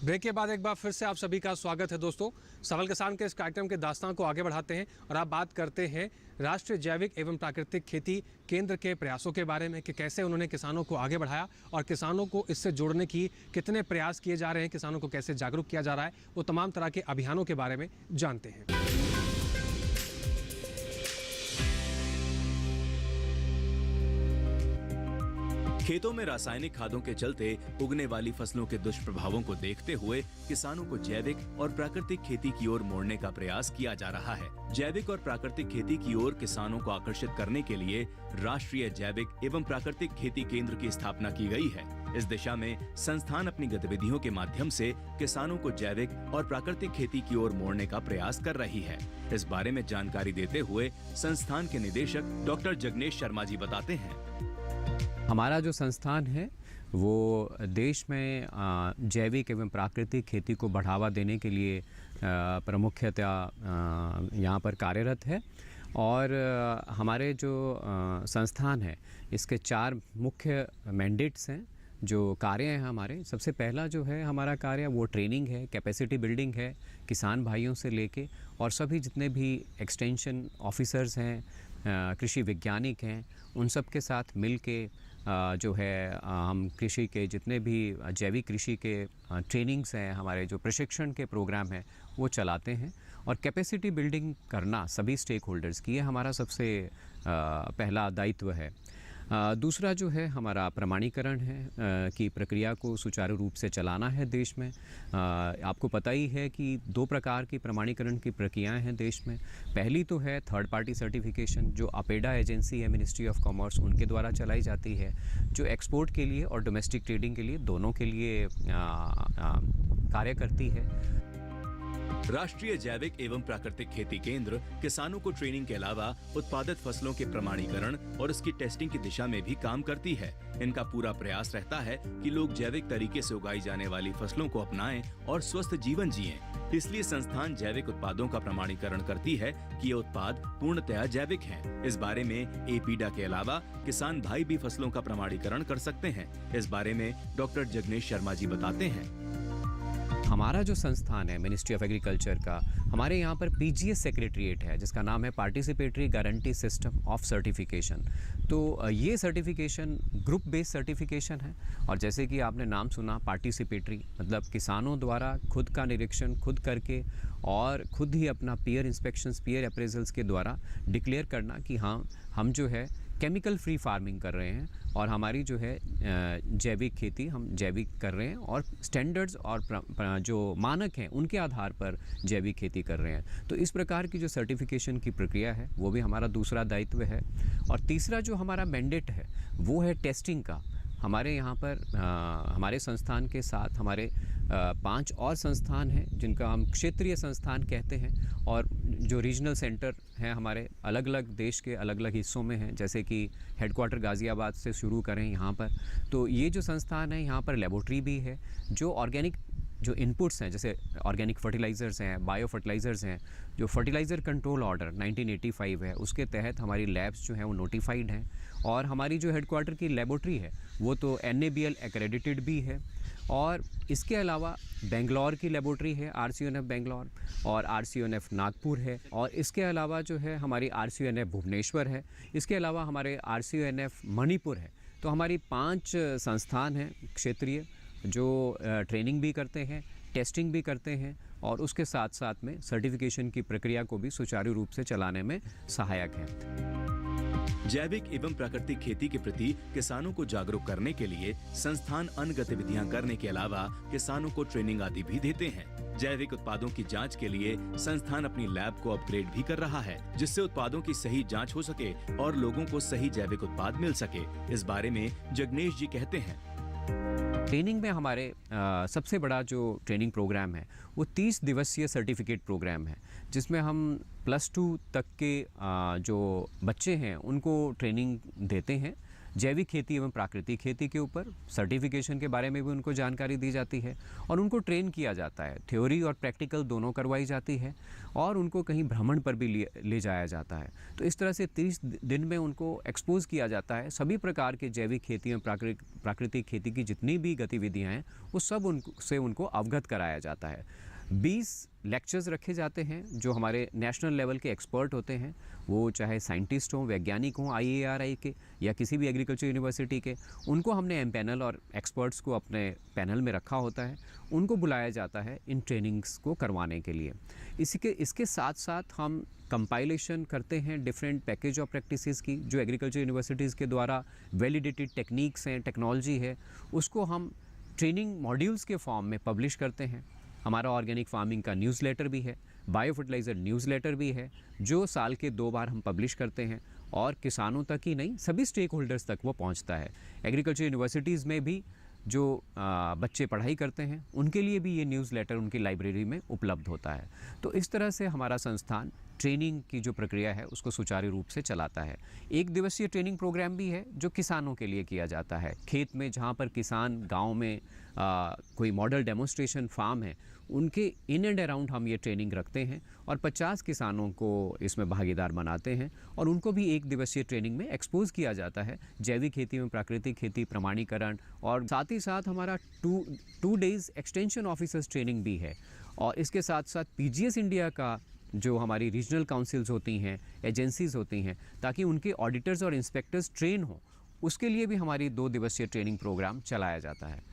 Break के बाद एक बार फिर से आप सभी का स्वागत है दोस्तों। सवाल किसान के इस कार्यक्रम के दास्तान को आगे बढ़ाते हैं और आप बात करते हैं राष्ट्रीय जैविक एवं प्राकृतिक खेती केंद्र के प्रयासों के बारे में कि कैसे उन्होंने किसानों को आगे बढ़ाया और किसानों को इससे जोड़ने की कितने प्रयास किए जा रहे हैं, किसानों को कैसे जागरूक किया जा रहा है, वो तमाम तरह के अभियानों के बारे में जानते हैं। खेतों में रासायनिक खादों के चलते उगने वाली फसलों के दुष्प्रभावों को देखते हुए किसानों को जैविक और प्राकृतिक खेती की ओर मोड़ने का प्रयास किया जा रहा है। जैविक और प्राकृतिक खेती की ओर किसानों को आकर्षित करने के लिए राष्ट्रीय जैविक एवं प्राकृतिक खेती केंद्र की स्थापना की गई है। इस दिशा में संस्थान अपनी गतिविधियों के माध्यम से किसानों को जैविक और प्राकृतिक खेती की ओर मोड़ने का प्रयास कर रही है। इस बारे में जानकारी देते हुए संस्थान के निदेशक डॉक्टर जगनेश शर्मा जी बताते हैं। हमारा जो संस्थान है वो देश में जैविक एवं प्राकृतिक खेती को बढ़ावा देने के लिए प्रमुखतया यहाँ पर कार्यरत है और हमारे जो संस्थान है इसके 4 मुख्य मैंडेट्स हैं, जो कार्य हैं हमारे। सबसे पहला जो है हमारा कार्य वो ट्रेनिंग है, कैपेसिटी बिल्डिंग है, किसान भाइयों से लेके और सभी जितने भी एक्सटेंशन ऑफिसर्स हैं, कृषि वैज्ञानिक हैं, उन सब के साथ मिल के जो है हम कृषि के जितने भी जैविक कृषि के ट्रेनिंग्स हैं, हमारे जो प्रशिक्षण के प्रोग्राम हैं वो चलाते हैं और कैपेसिटी बिल्डिंग करना सभी स्टेक होल्डर्स की, ये हमारा सबसे पहला दायित्व है। दूसरा जो है हमारा प्रमाणीकरण है कि प्रक्रिया को सुचारू रूप से चलाना है देश में। आपको पता ही है कि 2 प्रकार की प्रमाणीकरण की प्रक्रियाएं हैं देश में। पहली तो है थर्ड पार्टी सर्टिफिकेशन, जो अपेडा एजेंसी है मिनिस्ट्री ऑफ कॉमर्स, उनके द्वारा चलाई जाती है, जो एक्सपोर्ट के लिए और डोमेस्टिक ट्रेडिंग के लिए दोनों के लिए कार्य करती है। राष्ट्रीय जैविक एवं प्राकृतिक खेती केंद्र किसानों को ट्रेनिंग के अलावा उत्पादित फसलों के प्रमाणीकरण और उसकी टेस्टिंग की दिशा में भी काम करती है। इनका पूरा प्रयास रहता है कि लोग जैविक तरीके से उगाई जाने वाली फसलों को अपनाएं और स्वस्थ जीवन जिएं। इसलिए संस्थान जैविक उत्पादों का प्रमाणीकरण करती है कि ये उत्पाद पूर्णतया जैविक हैं। इस बारे में एपीडा के अलावा किसान भाई भी फसलों का प्रमाणीकरण कर सकते हैं। इस बारे में डॉक्टर जगनेश शर्मा जी बताते हैं। हमारा जो संस्थान है मिनिस्ट्री ऑफ एग्रीकल्चर का, हमारे यहाँ पर पीजीएस सेक्रेटरीट है जिसका नाम है participatory guarantee system of certification. तो ये सर्टिफिकेशन ग्रुप बेस्ड सर्टिफिकेशन है और जैसे कि आपने नाम सुना पार्टिसिपेटरी, मतलब किसानों द्वारा खुद का निरीक्षण खुद करके और खुद ही अपना पीयर इंस्पेक्शंस, पीयर अप्रेजल्स के द्वारा डिक्लेयर करना कि हाँ हम जो है केमिकल फ्री फार्मिंग कर रहे हैं और हमारी जो है जैविक खेती हम जैविक कर रहे हैं और स्टैंडर्ड्स और जो मानक हैं उनके आधार पर जैविक खेती कर रहे हैं। तो इस प्रकार की जो सर्टिफिकेशन की प्रक्रिया है वो भी हमारा दूसरा दायित्व है। और तीसरा जो हमारा मैंडेट है वो है टेस्टिंग का। हमारे यहाँ पर हमारे संस्थान के साथ हमारे 5 और संस्थान हैं जिनका हम क्षेत्रीय संस्थान कहते हैं और जो रीजनल सेंटर हैं हमारे अलग अलग देश के अलग अलग हिस्सों में हैं। जैसे कि हेडक्वार्टर गाज़ियाबाद से शुरू करें यहाँ पर, तो ये जो संस्थान है यहाँ पर लेबोरेटरी भी है, जो ऑर्गेनिक जो इनपुट्स हैं जैसे ऑर्गेनिक फर्टिलाइज़र्स हैं, बायो फर्टिलाइज़र्स हैं, जो फर्टिलाइज़र कंट्रोल ऑर्डर 1985 है उसके तहत हमारी लैब्स जो हैं वो नोटिफाइड हैं और हमारी जो हेडक्वार्टर की लेबोरेटरी है वो तो NABL एक्रेडिटेड भी है। और इसके अलावा बेंगलोर की लेबोरेटरी है RCONF बेंगलोर और RCONF नागपुर है और इसके अलावा जो है हमारी RCONF भुवनेश्वर है। इसके अलावा हमारे RCONF मणिपुर है। तो हमारी 5 संस्थान हैं क्षेत्रीय जो ट्रेनिंग भी करते हैं, टेस्टिंग भी करते हैं और उसके साथ साथ में सर्टिफिकेशन की प्रक्रिया को भी सुचारू रूप से चलाने में सहायक है। जैविक एवं प्राकृतिक खेती के प्रति किसानों को जागरूक करने के लिए संस्थान अन्य गतिविधियां करने के अलावा किसानों को ट्रेनिंग आदि भी देते हैं। जैविक उत्पादों की जांच के लिए संस्थान अपनी लैब को अपग्रेड भी कर रहा है जिससे उत्पादों की सही जांच हो सके और लोगों को सही जैविक उत्पाद मिल सके। इस बारे में जगनेश जी कहते हैं। ट्रेनिंग में हमारे सबसे बड़ा जो ट्रेनिंग प्रोग्राम है वो 30 दिवसीय सर्टिफिकेट प्रोग्राम है जिसमें हम +2 तक के जो बच्चे हैं उनको ट्रेनिंग देते हैं जैविक खेती एवं प्राकृतिक खेती के ऊपर सर्टिफिकेशन के बारे में भी उनको जानकारी दी जाती है और उनको ट्रेन किया जाता है। थ्योरी और प्रैक्टिकल दोनों करवाई जाती है और उनको कहीं भ्रमण पर भी ले जाया जाता है। तो इस तरह से 30 दिन में उनको एक्सपोज किया जाता है सभी प्रकार के जैविक खेती एवं प्राकृतिक खेती की जितनी भी गतिविधियाँ हैं वो सब उनको अवगत कराया जाता है। 20 लेक्चर्स रखे जाते हैं जो हमारे नेशनल लेवल के एक्सपर्ट होते हैं, वो चाहे साइंटिस्ट हों, वैज्ञानिक हों IARI के या किसी भी एग्रीकल्चर यूनिवर्सिटी के, उनको हमने एमपैनल और एक्सपर्ट्स को अपने पैनल में रखा होता है। उनको बुलाया जाता है इन ट्रेनिंग्स को करवाने के लिए। इसके साथ साथ हम कंपाइलेशन करते हैं डिफरेंट पैकेज ऑफ प्रैक्टिसेस की जो एग्रीकल्चर यूनिवर्सिटीज़ के द्वारा वैलिडेटेड टेक्निक्स हैं, टेक्नोलॉजी है, उसको हम ट्रेनिंग मॉड्यूल्स के फॉर्म में पब्लिश करते हैं। हमारा ऑर्गेनिक फार्मिंग का न्यूज़लेटर भी है, बायो फर्टिलाइज़र न्यूज़लेटर भी है जो साल के 2 बार हम पब्लिश करते हैं और किसानों तक ही नहीं सभी स्टेक होल्डर्स तक वो पहुंचता है। एग्रीकल्चर यूनिवर्सिटीज़ में भी जो बच्चे पढ़ाई करते हैं उनके लिए भी ये न्यूज़लेटर उनकी लाइब्रेरी में उपलब्ध होता है। तो इस तरह से हमारा संस्थान ट्रेनिंग की जो प्रक्रिया है उसको सुचारू रूप से चलाता है। 1 दिवसीय ट्रेनिंग प्रोग्राम भी है जो किसानों के लिए किया जाता है। खेत में जहाँ पर किसान गांव में कोई मॉडल डेमोन्स्ट्रेशन फार्म है उनके इन एंड अराउंड हम ये ट्रेनिंग रखते हैं और 50 किसानों को इसमें भागीदार बनाते हैं और उनको भी 1 दिवसीय ट्रेनिंग में एक्सपोज किया जाता है जैविक खेती में प्राकृतिक खेती प्रमाणीकरण, और साथ ही साथ हमारा 2 डेज़ एक्सटेंशन ऑफिसर्स ट्रेनिंग भी है। और इसके साथ साथ PGS इंडिया का जो हमारी रीजनल काउंसिल्स होती हैं, एजेंसीज़ होती हैं, ताकि उनके ऑडिटर्स और इंस्पेक्टर्स ट्रेन हों, उसके लिए भी हमारी 2 दिवसीय ट्रेनिंग प्रोग्राम चलाया जाता है।